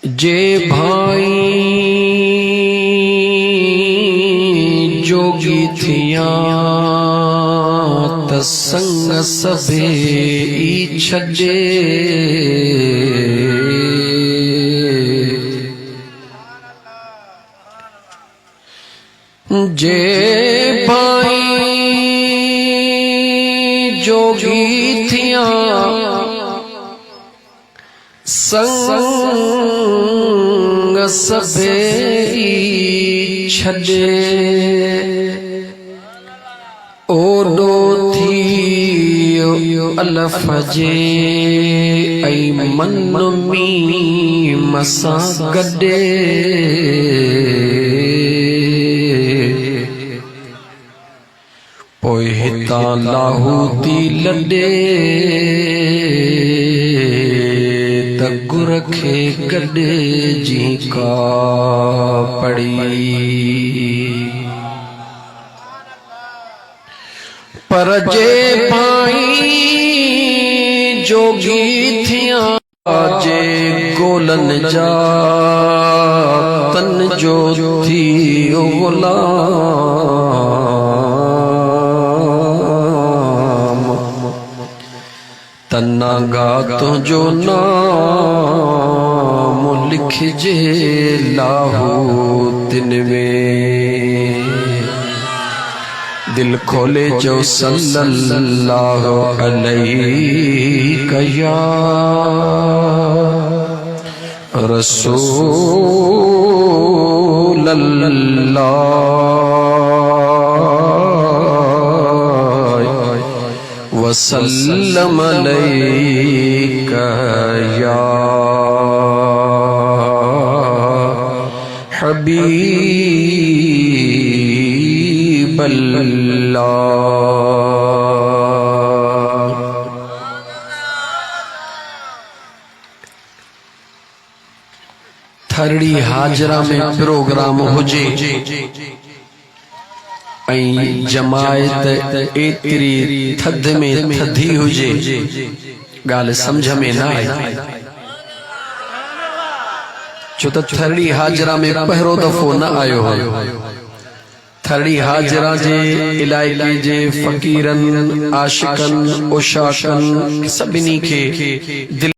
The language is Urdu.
جے بھائی جوگی تھیاں تسنگ سبے ای چھڑے جے بھائی جوگی تھیاں سنگ سبے چھڑے اوڈو تھیو الف جے ای من می مسا گڈے پوئی ہتا لاہو تی لڈے رکھے گڈے جی کا پڑی پر جے بھائی جوگی تھیاں جے گولن جا تن جو تھی غلام تنگا تو جو نام لکھ جے لاہو تن میں دل کھولے جو صلی اللہ علیہ یا رسول اللہ وسلم علیک یا حبیب اللہ۔ تھرڑی حاجرہ میں پروگرام ہوجے این جماعت ایتری تھد میں تھدی ہوجے گال سمجھ میں نہ آئی چھوٹا تھرڑی حاجرہ میں پہرو دفو نہ آئے ہو تھرڑی حاجرہ جے علاقے جے فقیرن عاشقن اشاقن سبنی کے دل